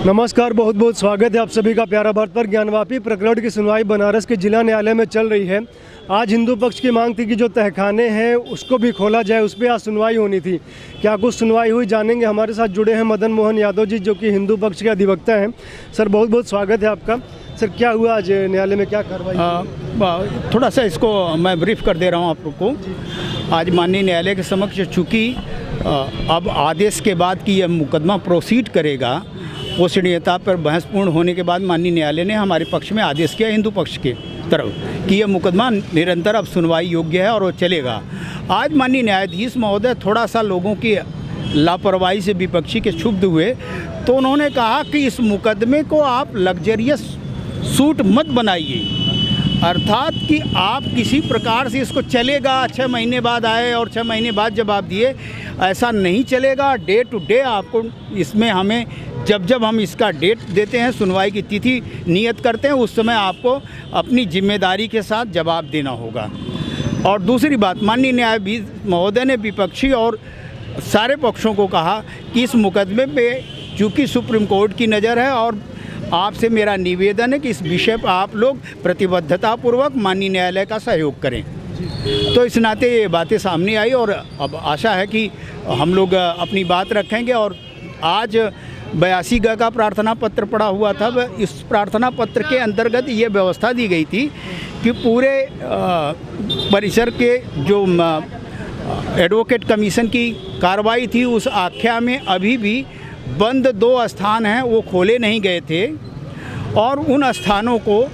नमस्कार, बहुत बहुत स्वागत है आप सभी का प्यारा भारत पर। ज्ञानवापी प्रकरण की सुनवाई बनारस के जिला न्यायालय में चल रही है। आज हिंदू पक्ष की मांग थी कि जो तहखाने हैं उसको भी खोला जाए, उस पर आज सुनवाई होनी थी। क्या कुछ सुनवाई हुई, जानेंगे। हमारे साथ जुड़े हैं मदन मोहन यादव जी, जो कि हिंदू पक्ष के अधिवक्ता हैं। सर, बहुत बहुत स्वागत है आपका। सर, क्या हुआ आज न्यायालय में, क्या कार्रवाई? थोड़ा सा इसको मैं ब्रीफ कर दे रहा हूँ आप लोग को। आज माननीय न्यायालय के समक्ष चूँकि अब आदेश के बाद कि यह मुकदमा प्रोसीड करेगा, पोषणीयता पर बहसपूर्ण होने के बाद माननीय न्यायालय ने हमारे पक्ष में आदेश किया हिंदू पक्ष के तरफ कि यह मुकदमा निरंतर अब सुनवाई योग्य है और वो चलेगा। आज माननीय न्यायाधीश महोदय थोड़ा सा लोगों की लापरवाही से विपक्षी के क्षुब्ध हुए, तो उन्होंने कहा कि इस मुकदमे को आप लग्जरियस सूट मत बनाइए, अर्थात कि आप किसी प्रकार से इसको चलेगा, 6 महीने बाद आए और 6 महीने बाद जवाब दिए, ऐसा नहीं चलेगा। डे टू डे आपको इसमें हमें जब हम इसका डेट देते हैं, सुनवाई की तिथि नियत करते हैं, उस समय आपको अपनी जिम्मेदारी के साथ जवाब देना होगा। और दूसरी बात, माननीय न्यायाधीश महोदय ने विपक्षी और सारे पक्षों को कहा कि इस मुकदमे पे चूँकि सुप्रीम कोर्ट की नज़र है और आपसे मेरा निवेदन है कि इस विषय पर आप लोग प्रतिबद्धतापूर्वक माननीय न्यायालय का सहयोग करें। तो इस नाते ये बातें सामने आई और अब आशा है कि हम लोग अपनी बात रखेंगे। और आज 82 ग का प्रार्थना पत्र पड़ा हुआ था। इस प्रार्थना पत्र के अंतर्गत ये व्यवस्था दी गई थी कि पूरे परिसर के जो एडवोकेट कमीशन की कार्रवाई थी, उस आख्या में अभी भी बंद 2 स्थान हैं, वो खोले नहीं गए थे और उन स्थानों को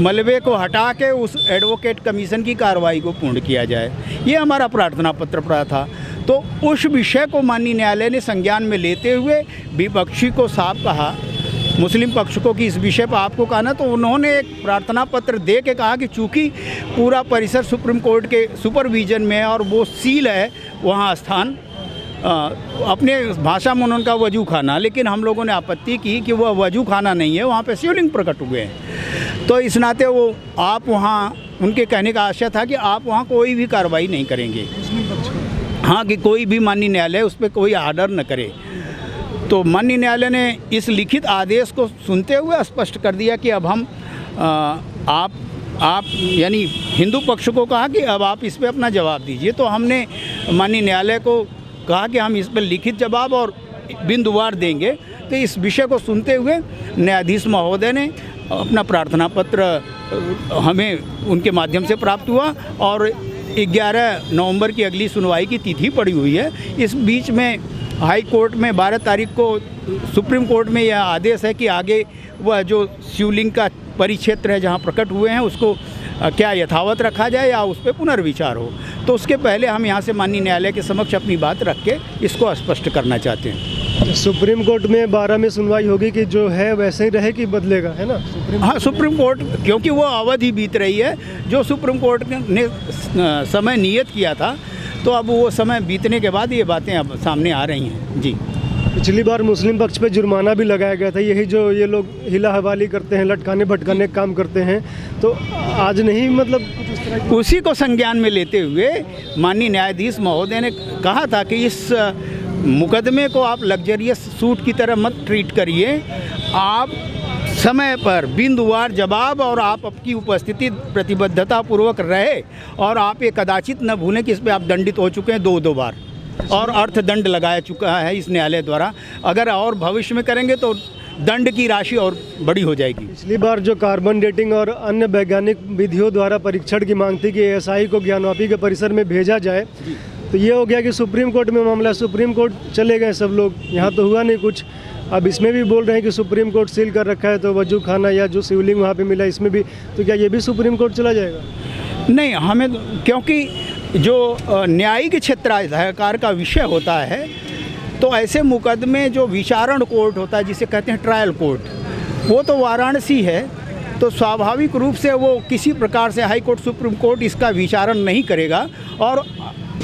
मलबे को हटा के उस एडवोकेट कमीशन की कार्रवाई को पूर्ण किया जाए। ये हमारा प्रार्थना पत्र पड़ा था। तो उस विषय को माननीय न्यायालय ने संज्ञान में लेते हुए विपक्षी को साफ कहा, मुस्लिम पक्ष को कि इस विषय पर आपको कहना, तो उन्होंने एक प्रार्थना पत्र दे के कहा कि चूँकि पूरा परिसर सुप्रीम कोर्ट के सुपरविजन में है और वो सील है वहाँ स्थान, अपने भाषा में उनका वजू खाना, लेकिन हम लोगों ने आपत्ति की कि वह वजू खाना नहीं है, वहाँ पे शिवलिंग प्रकट हुए हैं। तो इस नाते वो आप वहाँ, उनके कहने का आशय था कि आप वहाँ कोई भी कार्रवाई नहीं करेंगे, हाँ, कि कोई भी माननीय न्यायालय उस पर कोई आर्डर न करे। तो माननीय न्यायालय ने इस लिखित आदेश को सुनते हुए स्पष्ट कर दिया कि अब हम आप यानी हिंदू पक्ष को कहा कि अब आप इस पर अपना जवाब दीजिए। तो हमने माननीय न्यायालय को कहा कि हम इस पर लिखित जवाब और बिंदुवार देंगे। तो इस विषय को सुनते हुए न्यायाधीश महोदय ने अपना प्रार्थना पत्र हमें उनके माध्यम से प्राप्त हुआ और 11 नवंबर की अगली सुनवाई की तिथि पड़ी हुई है। इस बीच में हाई कोर्ट में 12 तारीख को सुप्रीम कोर्ट में यह आदेश है कि आगे वह जो शिवलिंग का परिक्षेत्र है जहाँ प्रकट हुए हैं उसको क्या यथावत रखा जाए या उस पर पुनर्विचार हो। तो उसके पहले हम यहाँ से माननीय न्यायालय के समक्ष अपनी बात रख के इसको स्पष्ट करना चाहते हैं। सुप्रीम कोर्ट में 12 में सुनवाई होगी कि जो है वैसे ही रहे कि बदलेगा, है ना? हाँ, सुप्रीम कोर्ट, क्योंकि वो अवधि बीत रही है जो सुप्रीम कोर्ट ने समय नियत किया था, तो अब वो समय बीतने के बाद ये बातें अब सामने आ रही हैं। जी, पिछली बार मुस्लिम पक्ष पे जुर्माना भी लगाया गया था, यही जो ये लोग हिला हवाली करते हैं, लटकाने भटकाने का काम करते हैं, तो आज नहीं, मतलब उसी को संज्ञान में लेते हुए माननीय न्यायाधीश महोदय ने कहा था कि इस मुकदमे को आप लग्जरियस सूट की तरह मत ट्रीट करिए, आप समय पर बिंदुवार जवाब और आप आपकी उपस्थिति प्रतिबद्धतापूर्वक रहे और आप ये कदाचित न भूलें कि इस पर आप दंडित हो चुके हैं 2 बार और अर्थदंड लगाया चुका है इस न्यायालय द्वारा। अगर और भविष्य में करेंगे तो दंड की राशि और बड़ी हो जाएगी। पिछली बार जो कार्बन डेटिंग और अन्य वैज्ञानिक विधियों द्वारा परीक्षण की मांग थी कि एएसआई को ज्ञानवापी के परिसर में भेजा जाए, तो ये हो गया कि सुप्रीम कोर्ट में मामला, सुप्रीम कोर्ट चले गए सब लोग, यहाँ तो हुआ नहीं कुछ। अब इसमें भी बोल रहे हैं कि सुप्रीम कोर्ट सील कर रखा है, तो वजू खाना या जो शिवलिंग वहाँ पे मिला इसमें भी, तो क्या ये भी सुप्रीम कोर्ट चला जाएगा? नहीं, हमें, क्योंकि जो न्यायिक क्षेत्राधिकार का विषय होता है, तो ऐसे मुकदमे जो विचारण कोर्ट होता है जिसे कहते हैं ट्रायल कोर्ट, वो तो वाराणसी है, तो स्वाभाविक रूप से वो किसी प्रकार से हाई कोर्ट सुप्रीम कोर्ट इसका विचारण नहीं करेगा और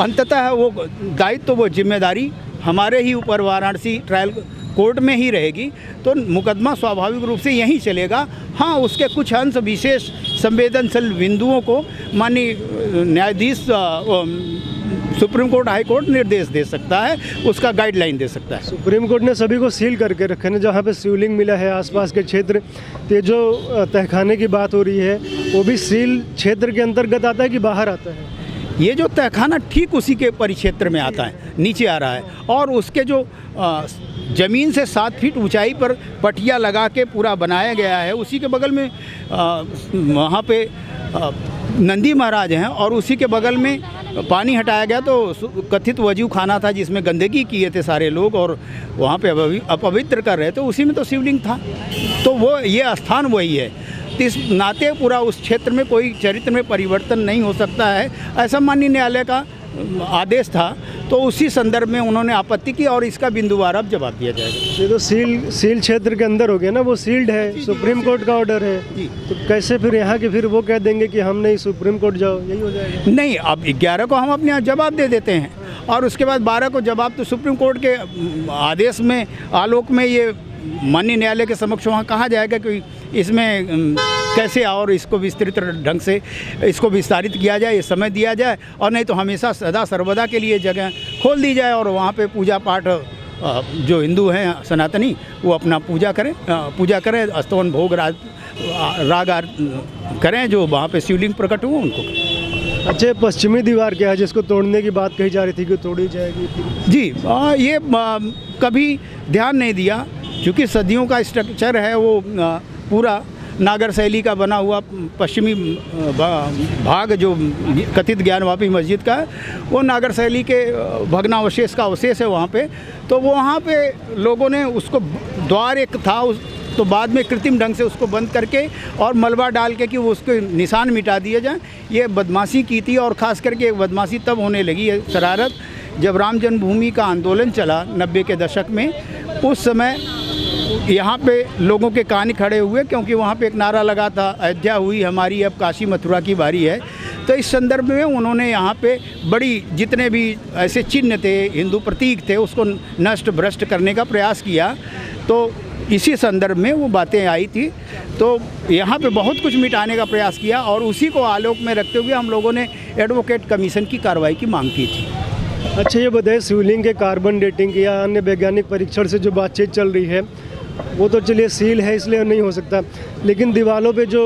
अंततः वो दायित्व, वो जिम्मेदारी हमारे ही ऊपर वाराणसी ट्रायल कोर्ट में ही रहेगी। तो मुकदमा स्वाभाविक रूप से यहीं चलेगा। हाँ, उसके कुछ अंश विशेष संवेदनशील बिंदुओं को माननीय न्यायाधीश सुप्रीम कोर्ट, हाई कोर्ट निर्देश दे सकता है, उसका गाइडलाइन दे सकता है। सुप्रीम कोर्ट ने सभी को सील करके रखे हैं जहाँ पे शिवलिंग मिला है आसपास के क्षेत्र। तो ये जो तहखाने की बात हो रही है वो भी सील क्षेत्र के अंतर्गत आता है कि बाहर आता है? ये जो तहखाना ठीक उसी के परिक्षेत्र में आता है, नीचे आ रहा है, और उसके जो ज़मीन से 7 फीट ऊंचाई पर पटिया लगा के पूरा बनाया गया है, उसी के बगल में वहाँ पे नंदी महाराज हैं, और उसी के बगल में पानी हटाया गया तो कथित वजू खाना था जिसमें गंदगी किए थे सारे लोग और वहाँ पे अपवित्र कर रहे थे, उसी में तो शिवलिंग था। तो वो ये स्थान वही है, तो इस नाते पूरा उस क्षेत्र में कोई चरित्र में परिवर्तन नहीं हो सकता है, ऐसा माननीय न्यायालय का आदेश था। तो उसी संदर्भ में उन्होंने आपत्ति की और इसका बिंदुवार अब जवाब दिया जाएगा। ये तो सील क्षेत्र के अंदर हो गया ना, वो सील्ड है, सुप्रीम कोर्ट का ऑर्डर है जी। तो कैसे फिर यहाँ के फिर वो कह देंगे कि हम नहीं, सुप्रीम कोर्ट जाओ, यही हो जाएगा? नहीं, अब 11 को हम अपने यहाँ जवाब दे देते हैं और उसके बाद 12 को जवाब तो सुप्रीम कोर्ट के आदेश में आलोक में ये माननीय न्यायालय के समक्ष वहाँ कहा जाएगा कि इसमें कैसे और इसको विस्तृत ढंग से इसको विस्तारित किया जाए, ये समय दिया जाए, और नहीं तो हमेशा सदा सर्वदा के लिए जगह खोल दी जाए और वहाँ पे पूजा पाठ जो हिंदू हैं सनातनी वो अपना पूजा करें, स्तवन भोग राग करें, जो वहाँ पे शिवलिंग प्रकट हुआ उनको। अच्छा, पश्चिमी दीवार क्या है जिसको तोड़ने की बात कही जा रही थी कि तोड़ी जाएगी? जी, ये कभी ध्यान नहीं दिया, क्योंकि सदियों का स्ट्रक्चर है वो पूरा नागर शैली का बना हुआ पश्चिमी भाग जो कथित ज्ञानवापी मस्जिद का है, वो नागर शैली के भग्नावशेष का अवशेष है वहाँ पे। तो वहाँ पे लोगों ने उसको द्वार एक था तो बाद में कृत्रिम ढंग से उसको बंद करके और मलबा डाल के कि वो उसके निशान मिटा दिए जाएं, ये बदमाशी की थी। और ख़ास करके बदमाशी तब होने लगी है, शरारत, जब राम जन्मभूमि का आंदोलन चला 90 के दशक में। उस समय यहाँ पे लोगों के कान खड़े हुए, क्योंकि वहाँ पे एक नारा लगा था, अयोध्या हुई हमारी, अब काशी मथुरा की बारी है। तो इस संदर्भ में उन्होंने यहाँ पे बड़ी जितने भी ऐसे चिन्ह थे, हिंदू प्रतीक थे, उसको नष्ट भ्रष्ट करने का प्रयास किया। तो इसी संदर्भ में वो बातें आई थी। तो यहाँ पे बहुत कुछ मिटाने का प्रयास किया और उसी को आलोक में रखते हुए हम लोगों ने एडवोकेट कमीशन की कार्रवाई की मांग की थी। अच्छा, ये बताइए, शिवलिंग के कार्बन डेटिंग या अन्य वैज्ञानिक परीक्षण से जो बातचीत चल रही है वो तो चलिए सील है इसलिए नहीं हो सकता, लेकिन दीवारों पे जो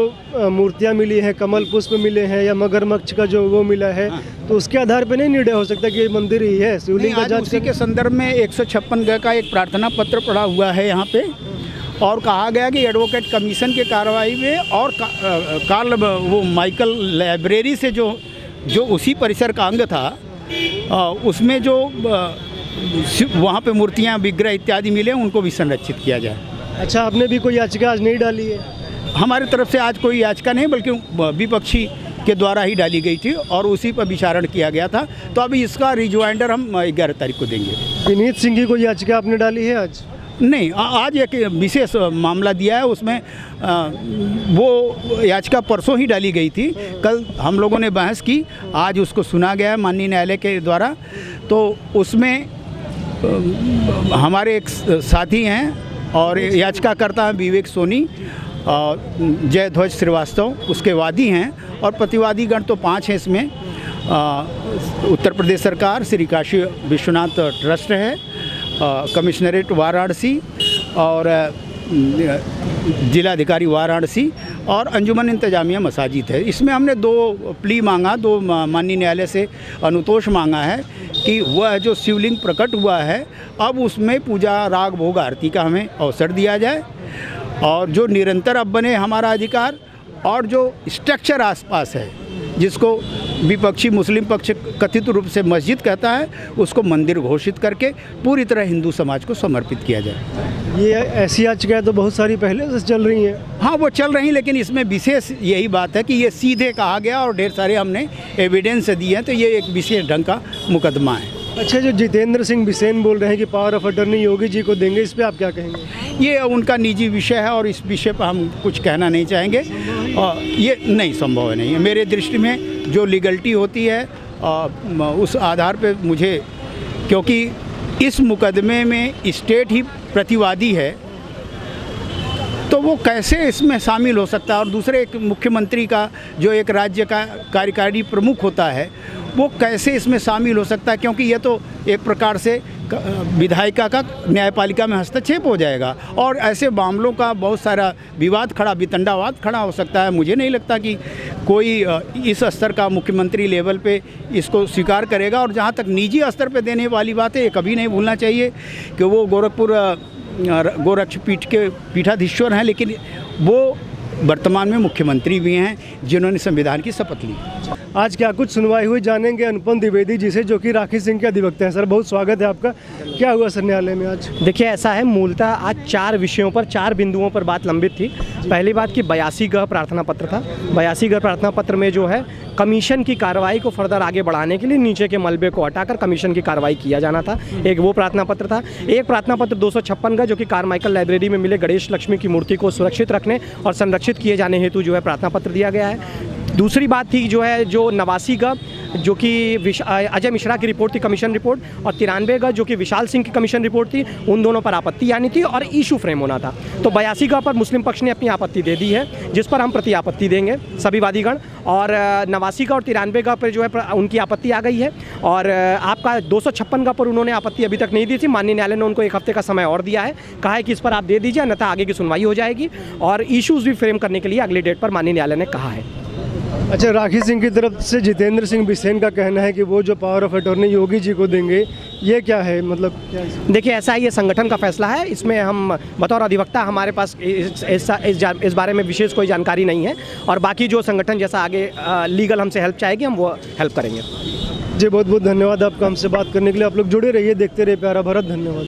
मूर्तियाँ मिली हैं, कमल पुष्प मिले हैं या मगरमच्छ का जो वो मिला है, तो उसके आधार पे नहीं निर्णय हो सकता कि ये मंदिर ही है? शिवलिंग का जांच उसी के संदर्भ में 156 ग का एक प्रार्थना पत्र पड़ा हुआ है यहाँ पे, और कहा गया कि एडवोकेट कमीशन के कार्रवाई में और कार्ल वो माइकल लाइब्रेरी से जो उसी परिसर का अंग था उसमें जो वहाँ पे मूर्तियाँ, विग्रह इत्यादि मिले, उनको भी संरक्षित किया जाए। अच्छा, आपने भी कोई याचिका आज नहीं डाली है? हमारी तरफ से आज कोई याचिका नहीं, बल्कि विपक्षी के द्वारा ही डाली गई थी और उसी पर विचारण किया गया था। तो अभी इसका रिजॉइंडर हम 11 तारीख को देंगे। विनीत सिंह की कोई याचिका आपने डाली है आज? नहीं, आज एक विशेष मामला दिया है, उसमें वो याचिका परसों ही डाली गई थी। कल हम लोगों ने बहस की, आज उसको सुना गया है माननीय न्यायालय के द्वारा। तो उसमें हमारे एक साथी हैं और याचिकाकर्ता हैं विवेक सोनी और जयध्वज श्रीवास्तव, उसके वादी हैं, और प्रतिवादी गण तो 5 हैं इसमें। उत्तर प्रदेश सरकार, श्री काशी विश्वनाथ ट्रस्ट है, कमिश्नरेट वाराणसी और जिलाधिकारी वाराणसी और अंजुमन इंतजामिया मसाजिद है। इसमें हमने 2 प्ली मांगा, 2 माननीय न्यायालय से अनुतोष मांगा है कि वह जो शिवलिंग प्रकट हुआ है अब उसमें पूजा राग भोग आरती का हमें अवसर दिया जाए, और जो निरंतर अब बने हमारा अधिकार, और जो स्ट्रक्चर आसपास है जिसको विपक्षी मुस्लिम पक्ष कथित रूप से मस्जिद कहता है, उसको मंदिर घोषित करके पूरी तरह हिंदू समाज को समर्पित किया जाए। ये ऐसी याचिकाएं तो बहुत सारी पहले से चल रही हैं। हाँ, वो चल रही, लेकिन इसमें विशेष यही बात है कि ये सीधे कहा गया और ढेर सारे हमने एविडेंस दिए हैं, तो ये एक विशेष ढंग का मुकदमा है। अच्छा, जो जितेंद्र सिंह बिसेन बोल रहे हैं कि power of attorney Yogi ji को देंगे, इस पे आप क्या कहेंगे? ये उनका निजी विषय है और इस विषय पर हम कुछ कहना नहीं चाहेंगे, और ये नहीं संभव नहीं है मेरे दृष्टि में। जो लीगलिटी होती है उस आधार पे मुझे, क्योंकि इस मुकदमे में स्टेट ही प्रतिवादी है, तो वो कैसे इसमें शामिल हो सकता है। और दूसरे, एक मुख्यमंत्री का जो एक राज्य का कार्यकारी प्रमुख होता है, वो कैसे इसमें शामिल हो सकता है, क्योंकि ये तो एक प्रकार से विधायिका का न्यायपालिका में हस्तक्षेप हो जाएगा और ऐसे मामलों का बहुत सारा विवाद खड़ा, वितंडावाद खड़ा हो सकता है। मुझे नहीं लगता कि कोई इस स्तर का मुख्यमंत्री लेवल पे इसको स्वीकार करेगा। और जहाँ तक निजी स्तर पे देने वाली बात है, ये कभी नहीं भूलना चाहिए कि वो गोरखपुर गोरक्ष पीठ के पीठाधीश्वर हैं, लेकिन वो वर्तमान में मुख्यमंत्री भी हैं जिन्होंने संविधान की शपथ ली। आज क्या कुछ सुनवाई हुई, जानेंगे अनुपम द्विवेदी जी से, जो कि राखी सिंह के अधिवक्ता हैं। सर, बहुत स्वागत है आपका। क्या हुआ सर न्यायालय में आज? देखिए, ऐसा है, मूलतः आज 4 विषयों पर, 4 बिंदुओं पर बात लंबित थी। पहली बात कि 82 प्रार्थना पत्र था। 82 प्रार्थना पत्र में जो है कमीशन की कार्रवाई को फर्दर आगे बढ़ाने के लिए नीचे के मलबे को हटाकर कमीशन की कार्रवाई किया जाना था। एक वो प्रार्थना पत्र था। एक प्रार्थना पत्र 256 का, जो कि कारमाइकल लाइब्रेरी में मिले गणेश लक्ष्मी की मूर्ति को सुरक्षित रखने और संरक्षित किए जाने हेतु जो है प्रार्थना पत्र दिया गया है। दूसरी बात थी जो है, जो 89 का, जो कि अजय मिश्रा की रिपोर्ट थी, कमीशन रिपोर्ट, और 93 का, जो कि विशाल सिंह की कमीशन रिपोर्ट थी, उन दोनों पर आपत्ति आनी थी और इशू फ्रेम होना था। तो 82 का पर मुस्लिम पक्ष ने अपनी आपत्ति दे दी है, जिस पर हम प्रति आपत्ति देंगे सभी वादीगण। और 89 का और 93 का पर जो है उनकी आपत्ति आ गई है। और आपका 256 का पर उन्होंने आपत्ति अभी तक नहीं दी थी। माननीय न्यायालय ने उनको 1 हफ्ते का समय और दिया है, कहा है कि इस पर आप दे दीजिए, अन्यथा आगे की सुनवाई हो जाएगी। और इशूज़ भी फ्रेम करने के लिए अगली डेट पर माननीय न्यायालय ने कहा है। अच्छा, राखी सिंह की तरफ से जितेंद्र सिंह बिसेन का कहना है कि वो जो power of attorney Yogi ji को देंगे, ये क्या है, मतलब क्या है? देखिए, ऐसा है, ये संगठन का फैसला है। इसमें हम बतौर अधिवक्ता, हमारे पास इस बारे में विशेष कोई जानकारी नहीं है। और बाकी जो संगठन जैसा आगे लीगल हमसे हेल्प चाहेगी, हम वो हेल्प करेंगे। जी, बहुत बहुत धन्यवाद आपका हमसे बात करने के लिए। आप लोग जुड़े रहिए, देखते रहिए प्यारा भारत। धन्यवाद।